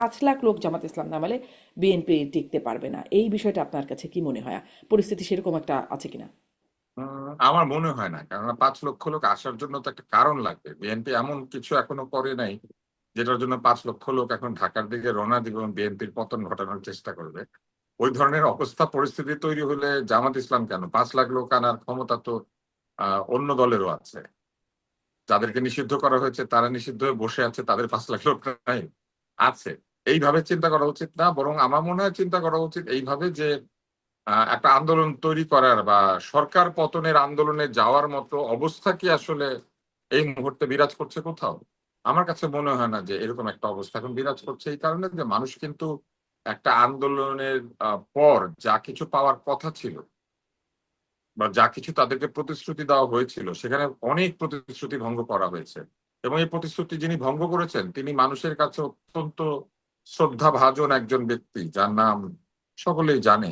5 লাখ লোক জামাত ইসলাম নামালে বিএনপি টিকতে পারবে না, এই বিষয়টা আপনার কাছে কি মনে হয়? পরিস্থিতি সেরকম একটা আছে কিনা? আমার মনে হয় না, কেননা 5 লক্ষ লোক আসার জন্য তো একটা কারণ লাগবে। বিএনপি এমন কিছু এখনো করে নাই যেটার জন্য 5 লক্ষ লোক এখন ঢাকার দিকে রওনা দিবে এবং বিএনপির পতন ঘটানোর চেষ্টা করবে। ওই ধরনের অবস্থা পরিস্থিতি তৈরি হলে জামাত ইসলাম কেন, 5 লাখ লোক আনার ক্ষমতা তো অন্য দলেরও আছে। যাদেরকে নিষিদ্ধ করা হয়েছে তারা নিষিদ্ধ হয়ে বসে আছে, তাদের 5 লাখ লোক নাই আছে। এইভাবে চিন্তা করা উচিত না, বরং আমার মনে হয় চিন্তা করা উচিত এইভাবে যে একটা আন্দোলন তৈরি করার বা সরকার পতনের আন্দোলনে যাওয়ার মতো অবস্থা কি আসলে এই মুহূর্তে বিরাজ করছে কোথাও। আমার কাছে মনে হয় না যে এরকম একটা অবস্থা এখন বিরাজ করছে, এই কারণে যে মানুষ কিন্তু একটা আন্দোলনের পর যা কিছু পাওয়ার কথা ছিল বা যা কিছু তাদেরকে প্রতিশ্রুতি দেওয়া হয়েছিল সেখানে অনেক প্রতিশ্রুতি ভঙ্গ করা হয়েছে। এবং এই প্রতিশ্রুতি যিনি ভঙ্গ করেছেন তিনি মানুষের কাছে অত্যন্ত শ্রদ্ধাভাজন একজন ব্যক্তি, যার নাম সকলেই জানে,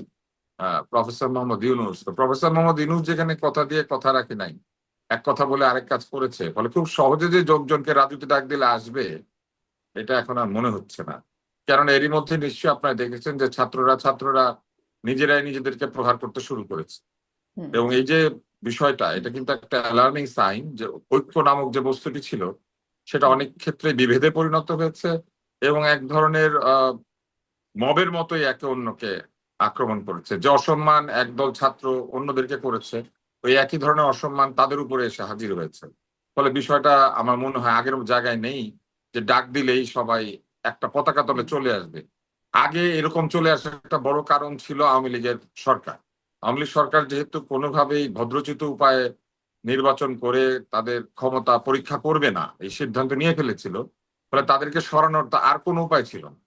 প্রফেসর মোহাম্মদ ইউনূস। তো প্রফেসর মোহাম্মদ ইউনূস যেখানে কথা দিয়ে কথা রাখে নাই, এক কথা বলে আরেক কাজ করেছে, ফলে খুব সহজে যে লোকজনকে রাজুতে ডাক দিলে আসবে এটা এখন আর মনে হচ্ছে না। কারণ এরই মধ্যে নিশ্চয়ই আপনারা দেখেছেন যে ছাত্ররা নিজেরাই নিজেদেরকে প্রহার করতে শুরু করেছে। হুম। এবং এই যে বিষয়টা, এটা কিন্তু একটা অ্যালার্মিং সাইন যে ঐক্য নামক যে বস্তুটি ছিল সেটা হুম। অনেক ক্ষেত্রে বিভেদে পরিণত হয়েছে এবং এক ধরনের মবের মতোই একে অন্যকে আক্রমণ করেছে। যে অসম্মান একদল ছাত্র অন্যদেরকে করেছে, ওই একই ধরনের অসম্মান তাদের উপরে এসে হাজির হয়েছে। ফলে বিষয়টা আমার মনে হয় আগের জায়গায় নেই যে ডাক দিলেই সবাই একটা পতাকা তলে হুম। চলে আসবে। আগে এরকম চলে আসার একটা বড় কারণ ছিল আওয়ামী লীগের সরকার। আওয়ামী লীগ সরকার যেহেতু কোনোভাবেই ভদ্রচিত উপায়ে নির্বাচন করে তাদের ক্ষমতা পরীক্ষা করবে না এই সিদ্ধান্ত নিয়ে ফেলেছিল, ফলে তাদেরকে সরানোর তো আর কোনো উপায় ছিল না।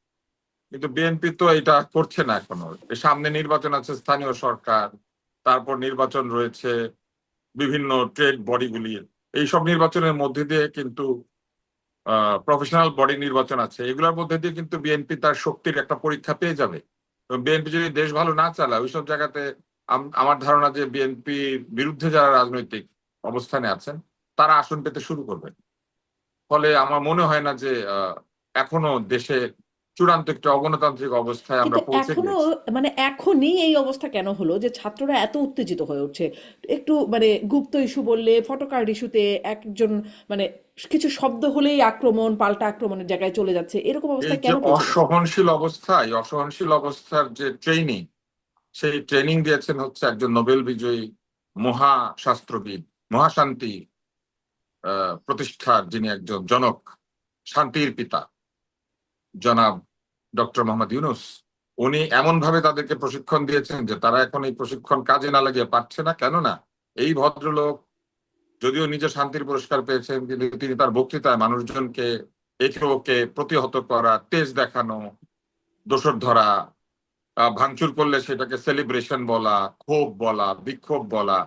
কিন্তু বিএনপি তো এটা করছে না এখনো। সামনে নির্বাচন আছে, স্থানীয় সরকার, তারপর নির্বাচন রয়েছে বিভিন্ন ট্রেড বডিগুলির। এইসব নির্বাচনের মধ্যে দিয়ে কিন্তু প্রফেশনাল বডি নির্বাচন আছে, এগুলোর মধ্যে দিয়ে কিন্তু বিএনপি তার শক্তির একটা পরীক্ষা পেয়ে যাবে। বিএনপি যদি দেশ ভালো না চালায় ওইসব জায়গাতে আমার ধারণা যে বিএনপি বিরুদ্ধে যারা রাজনৈতিক অবস্থানে আছেন তারা আসন পেতে শুরু করবে। ফলে আমার মনে হয় না যে এখনো দেশে চূড়ান্ত একটা অগণতান্ত্রিক অবস্থায় আমরা কিন্তু পৌঁছে এখনো, গিয়েছি। মানে এখনই এই অবস্থা কেন হলো যে ছাত্ররা এত উত্তেজিত হয়ে উঠছে? একটু মানে গুপ্ত ইস্যু বললে, ফটোকার্ড ইস্যুতে একজন মানে কিছু শব্দ হলেই আক্রমণ, পাল্টা আক্রমণের জায়গায় চলে যাচ্ছে, এরকম এই অবস্থায় যে কেন পৌঁছেছে? অসহনশীল অবস্থা, এই অসহনশীল অবস্থার যে ট্রেনিং, সেই ট্রেনিং দিয়েছেন হচ্ছে একজন নোবেল বিজয়ী মহাশাস্ত্রবিদ, মহাশান্তি প্রতিষ্ঠার যিনি একজন জনক, শান্তির পিতা, জনাব ডক্টর মোহাম্মদ ইউনুস। উনি এমন ভাবে তাদেরকে প্রশিক্ষণ দিয়েছেন যে তারা এখন এই প্রশিক্ষণ কাজে না লাগিয়ে পারছে না। কেননা এই ভদ্রলোক যদিও নিজে শান্তির পুরস্কার পেয়েছেন, কিন্তু তিনি তার বক্তৃতায় মানুষজনকে একে ওকে প্রতিহত করা, তেজ দেখানো, দোসর ধরা, ভাঙচুর করলে সেটাকে সেলিব্রেশন বলা, ক্ষোভ বলা, বিক্ষোভ বলা,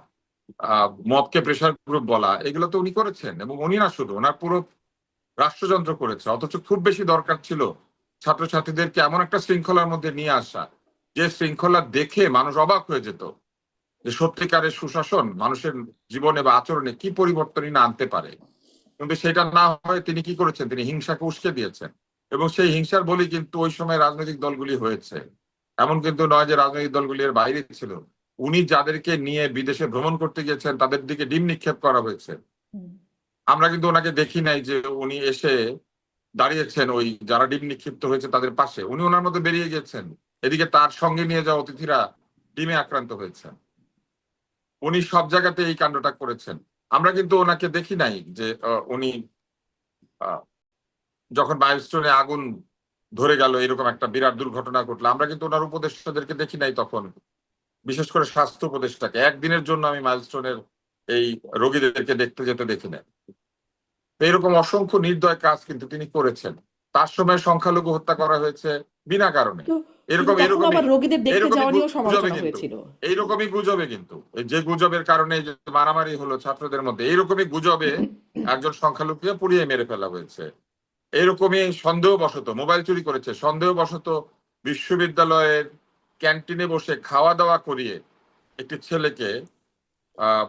মবকে প্রেশার গ্রুপ বলা, এগুলো তো উনি করেছেন। এবং উনি না শুধু, ওনার পুরো রাষ্ট্রযন্ত্র করেছে। অথচ খুব বেশি দরকার ছিল ছাত্রছাত্রীদেরকে এমন একটা শৃঙ্খলার মধ্যে নিয়ে আসা যে শৃঙ্খলা দেখে মানুষ অবাক হয়ে যেত যে সত্যিকারের সুশাসন মানুষের জীবনে বা আচরণে কি পরিবর্তনই না আনতে পারে। কিন্তু সেটা না হয়ে তিনি কি করেছেন, তিনি হিংসাকে উস্কে দিয়েছেন। এবং সেই হিংসার বলি কিন্তু ওই সময় রাজনৈতিক দলগুলি হয়েছে। এমন কিন্তু নয় যে রাজনৈতিক দলগুলি এর বাইরে ছিল। উনি যাদেরকে নিয়ে বিদেশে ভ্রমণ করতে গিয়েছেন তাদের দিকে ডিম নিক্ষেপ করা হয়েছে। হুম। আমরা কিন্তু ওনাকে দেখি নাই যে উনি এসে দাঁড়িয়েছেন ওই যারা ডিম নিক্ষিপ্ত হয়েছে তাদের পাশে, উনি ওনার মধ্যে বেরিয়ে গেছেন। এদিকে তার সঙ্গে নিয়ে যাওয়া অতিথিরা ডিমে আক্রান্ত হয়েছে। উনি সব জায়গাতে এই কাণ্ডটা করেছেন। আমরা কিন্তু ওনাকে দেখি নাই যে উনি যখন মাইলস্টোনে আগুন ধরে গেল এরকম একটা বিরাট দুর্ঘটনা ঘটলো, আমরা কিন্তু ওনার উপদেষ্টাদেরকে দেখি নাই তখন। বিশেষ করে স্বাস্থ্য উপদেষ্টাকে একদিনের জন্য আমি মাইলস্টোনের এই রোগীদেরকে দেখতে যেতে দেখি না। এরকম অসংখ্য নির্দয় কাজ কিন্তু তিনি করেছেন। তার সময় সংখ্যালঘু হত্যা করা হয়েছে বিনা কারণে। তো কিন্তু এরকম তখন এরকমই আবার রোগীদের দেখতে এরকমই যাওয়া নিয়েও গুজবে সমালোচনা কিন্তু হয়েছিল। এইরকমই গুজবে কিন্তু এই যে গুজবের কারণে এই যে মারামারি হলো ছাত্রদের মধ্যে, এইরকমই গুজবে একজন সংখ্যালঘুকে পুড়িয়ে মেরে ফেলা হয়েছে। এরকমই সন্দেহবশত মোবাইল চুরি করেছে, সন্দেহবশত বিশ্ববিদ্যালয়ের ক্যান্টিনে বসে খাওয়া দাওয়া করিয়ে একটি ছেলেকে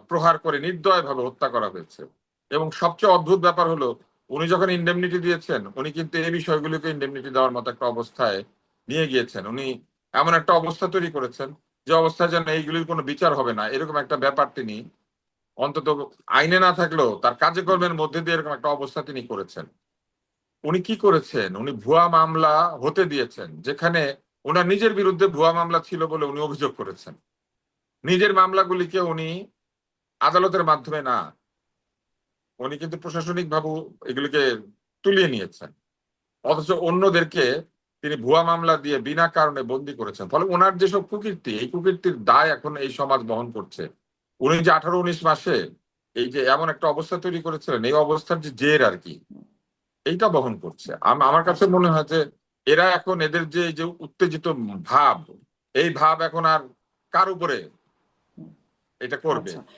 প্রহার করে নির্দয়ভাবে হত্যা করা হয়েছে। এবং সবচেয়ে অদ্ভুত ব্যাপার হলো উনি যখন ইন্ডেমনিটি দিয়েছেন উনি কিন্তু এই বিষয়গুলোকে ইন্ডেমনিটি দেওয়ার মতো একটা অবস্থায় নিয়ে গিয়েছেন। উনি এমন একটা অবস্থা তৈরি করেছেন যে অবস্থায় যেন এইগুলির কোনো বিচার হবে না, এরকম একটা ব্যাপার তিনি অন্তত আইনে না থাকলেও তার কাজে কর্মের মধ্যে দিয়ে এরকম একটা অবস্থা তিনি করেছেন। উনি কি করেছেন, উনি ভুয়া মামলা হতে দিয়েছেন, যেখানে ওনার নিজের বিরুদ্ধে ভুয়া মামলা ছিল বলে উনি অভিযোগ করেছেন। নিজের মামলাগুলিকে উনি আদালতের মাধ্যমে না, উনি কিন্তু প্রশাসনিক ভাবে এগুলিকে তুলিয়ে নিয়েছেন, অথচ অন্যদেরকে তিনি ভুয়া মামলা দিয়ে বিনা কারণে বন্দী করেছেন। ফলে ওনার যেসব কুকীর্তি, এই কুকীর্তির দায় এখন এই সমাজ বহন করছে। উনি যে 18-19 মাসে এই যে এমন একটা অবস্থা তৈরি করেছিলেন, এই অবস্থার যে জের আর কি, এইটা বহন করছে। আমার কাছে আচ্ছা। মনে হয় যে এরা এখন এদের যে এই যে উত্তেজিত ভাব, এই ভাব এখন আর কার উপরে এটা করবে। আচ্ছা।